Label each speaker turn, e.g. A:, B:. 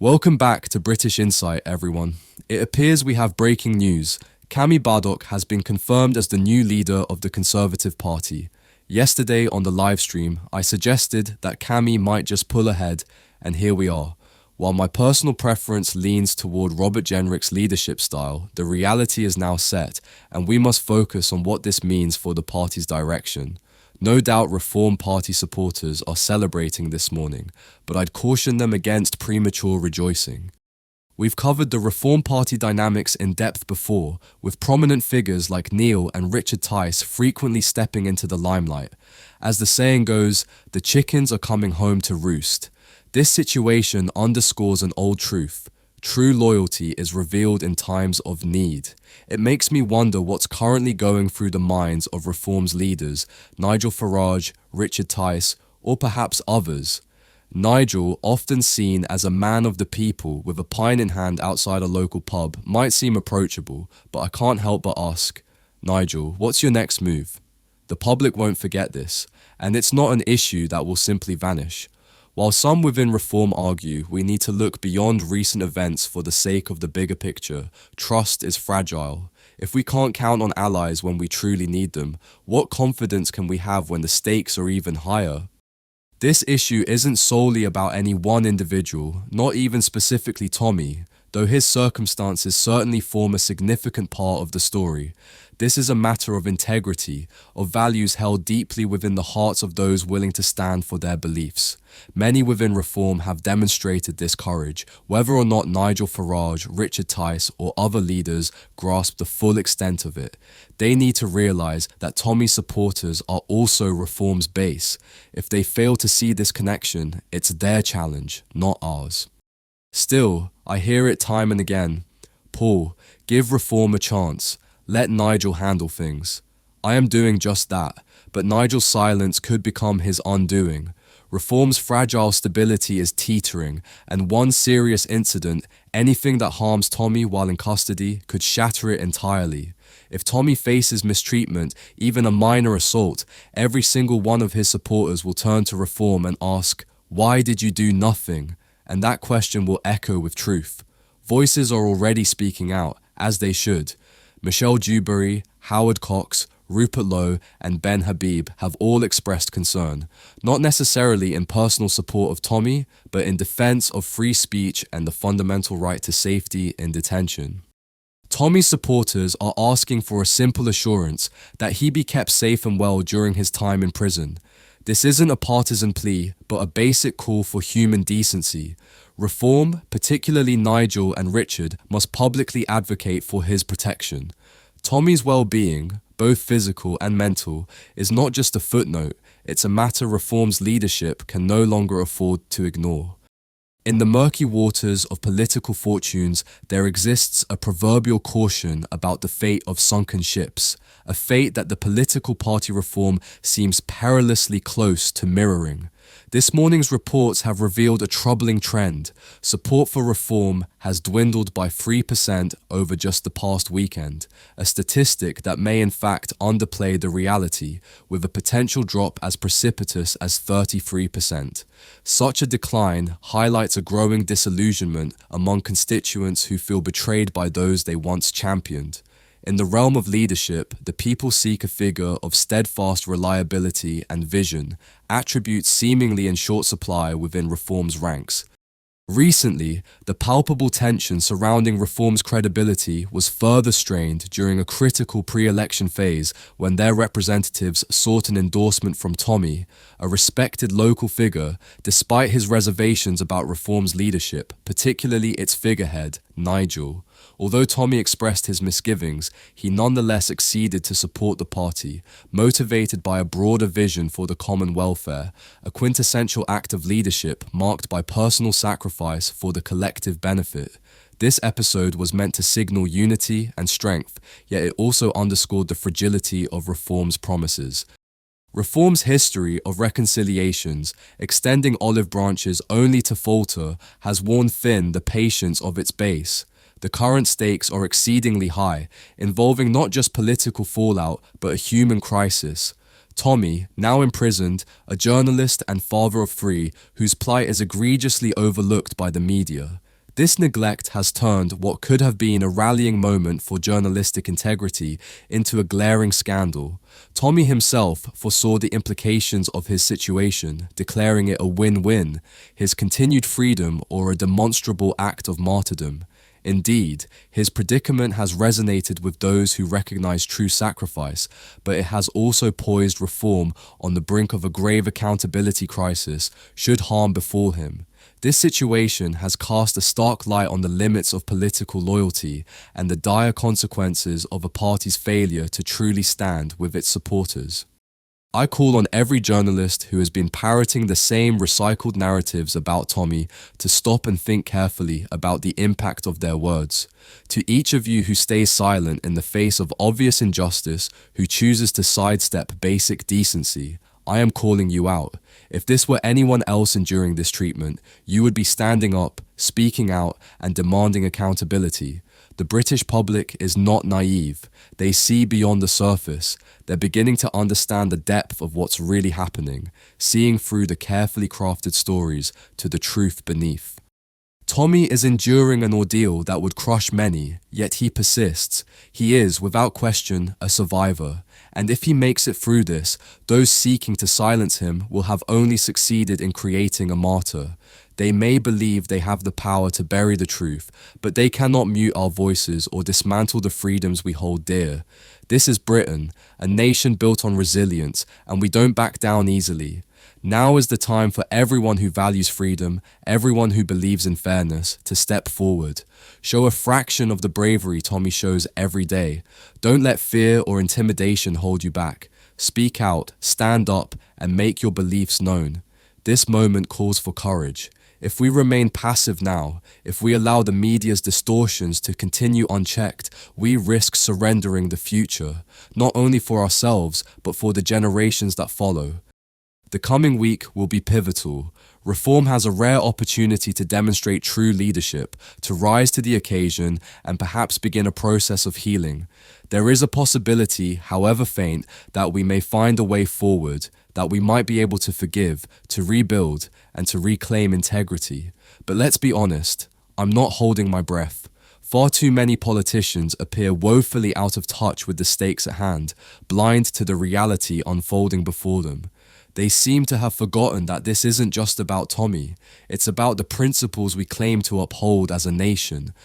A: Welcome back to British Insight, everyone. It appears we have breaking news. Camy Badok has been confirmed as the new leader of the Conservative Party. Yesterday on the live stream, I suggested that Camy might just pull ahead, and here we are. While my personal preference leans toward Robert Jenrick's leadership style, the reality is now set, and we must focus on what this means for the party's direction. No doubt Reform Party supporters are celebrating this morning, but I'd caution them against premature rejoicing. We've covered the Reform Party dynamics in depth before, with prominent figures like Neil and Richard Tice frequently stepping into the limelight. As the saying goes, the chickens are coming home to roost. This situation underscores an old truth. True loyalty is revealed in times of need. It makes me wonder what's currently going through the minds of Reform's leaders, Nigel Farage, Richard Tice, or perhaps others. Nigel, often seen as a man of the people with a pint in hand outside a local pub, might seem approachable, but I can't help but ask, Nigel, what's your next move? The public won't forget this, and it's not an issue that will simply vanish. While some within Reform argue we need to look beyond recent events for the sake of the bigger picture, trust is fragile. If we can't count on allies when we truly need them, what confidence can we have when the stakes are even higher? This issue isn't solely about any one individual, not even specifically Tommy, though his circumstances certainly form a significant part of the story. This is a matter of integrity, of values held deeply within the hearts of those willing to stand for their beliefs. Many within Reform have demonstrated this courage, whether or not Nigel Farage, Richard Tice, or other leaders grasp the full extent of it. They need to realize that Tommy's supporters are also Reform's base. If they fail to see this connection, it's their challenge, not ours. Still, I hear it time and again. Paul, give Reform a chance. Let Nigel handle things. I am doing just that, but Nigel's silence could become his undoing. Reform's fragile stability is teetering, and one serious incident, anything that harms Tommy while in custody, could shatter it entirely. If Tommy faces mistreatment, even a minor assault, every single one of his supporters will turn to Reform and ask, "Why did you do nothing?" And that question will echo with truth. Voices are already speaking out, as they should. Michelle Dewberry, Howard Cox, Rupert Lowe, and Ben Habib have all expressed concern, not necessarily in personal support of Tommy, but in defense of free speech and the fundamental right to safety in detention. Tommy's supporters are asking for a simple assurance that he be kept safe and well during his time in prison. This isn't a partisan plea, but a basic call for human decency. Reform, particularly Nigel and Richard, must publicly advocate for his protection. Tommy's well-being, both physical and mental, is not just a footnote, it's a matter Reform's leadership can no longer afford to ignore. In the murky waters of political fortunes, there exists a proverbial caution about the fate of sunken ships, a fate that the political party Reform seems perilously close to mirroring. This morning's reports have revealed a troubling trend. Support for Reform has dwindled by 3% over just the past weekend, a statistic that may in fact underplay the reality, with a potential drop as precipitous as 33%. Such a decline highlights a growing disillusionment among constituents who feel betrayed by those they once championed. In the realm of leadership, the people seek a figure of steadfast reliability and vision, attributes seemingly in short supply within Reform's ranks. Recently, the palpable tension surrounding Reform's credibility was further strained during a critical pre-election phase when their representatives sought an endorsement from Tommy, a respected local figure, despite his reservations about Reform's leadership, particularly its figurehead, Nigel. Although Tommy expressed his misgivings, he nonetheless acceded to support the party, motivated by a broader vision for the common welfare, a quintessential act of leadership marked by personal sacrifice for the collective benefit. This episode was meant to signal unity and strength, yet it also underscored the fragility of Reform's promises. Reform's history of reconciliations, extending olive branches only to falter, has worn thin the patience of its base. The current stakes are exceedingly high, involving not just political fallout, but a human crisis. Tommy, now imprisoned, a journalist and father of three, whose plight is egregiously overlooked by the media. This neglect has turned what could have been a rallying moment for journalistic integrity into a glaring scandal. Tommy himself foresaw the implications of his situation, declaring it a win-win, his continued freedom or a demonstrable act of martyrdom. Indeed, his predicament has resonated with those who recognize true sacrifice, but it has also poised reform on the brink of a grave accountability crisis should harm befall him. This situation has cast a stark light on the limits of political loyalty and the dire consequences of a party's failure to truly stand with its supporters. I call on every journalist who has been parroting the same recycled narratives about Tommy to stop and think carefully about the impact of their words. To each of you who stays silent in the face of obvious injustice, who chooses to sidestep basic decency, I am calling you out. If this were anyone else enduring this treatment, you would be standing up, speaking out, and demanding accountability. The British public is not naive. They see beyond the surface. They're beginning to understand the depth of what's really happening, seeing through the carefully crafted stories to the truth beneath. Tommy is enduring an ordeal that would crush many, yet he persists. He is, without question, a survivor. And if he makes it through this, those seeking to silence him will have only succeeded in creating a martyr. They may believe they have the power to bury the truth, but they cannot mute our voices or dismantle the freedoms we hold dear. This is Britain, a nation built on resilience, and we don't back down easily. Now is the time for everyone who values freedom, everyone who believes in fairness, to step forward. Show a fraction of the bravery Tommy shows every day. Don't let fear or intimidation hold you back. Speak out, stand up, and make your beliefs known. This moment calls for courage. If we remain passive now, if we allow the media's distortions to continue unchecked, we risk surrendering the future, not only for ourselves, but for the generations that follow. The coming week will be pivotal. Reform has a rare opportunity to demonstrate true leadership, to rise to the occasion, and perhaps begin a process of healing. There is a possibility, however faint, that we may find a way forward, that we might be able to forgive, to rebuild, and to reclaim integrity. But let's be honest, I'm not holding my breath. Far too many politicians appear woefully out of touch with the stakes at hand, blind to the reality unfolding before them. They seem to have forgotten that this isn't just about Tommy. It's about the principles we claim to uphold as a nation,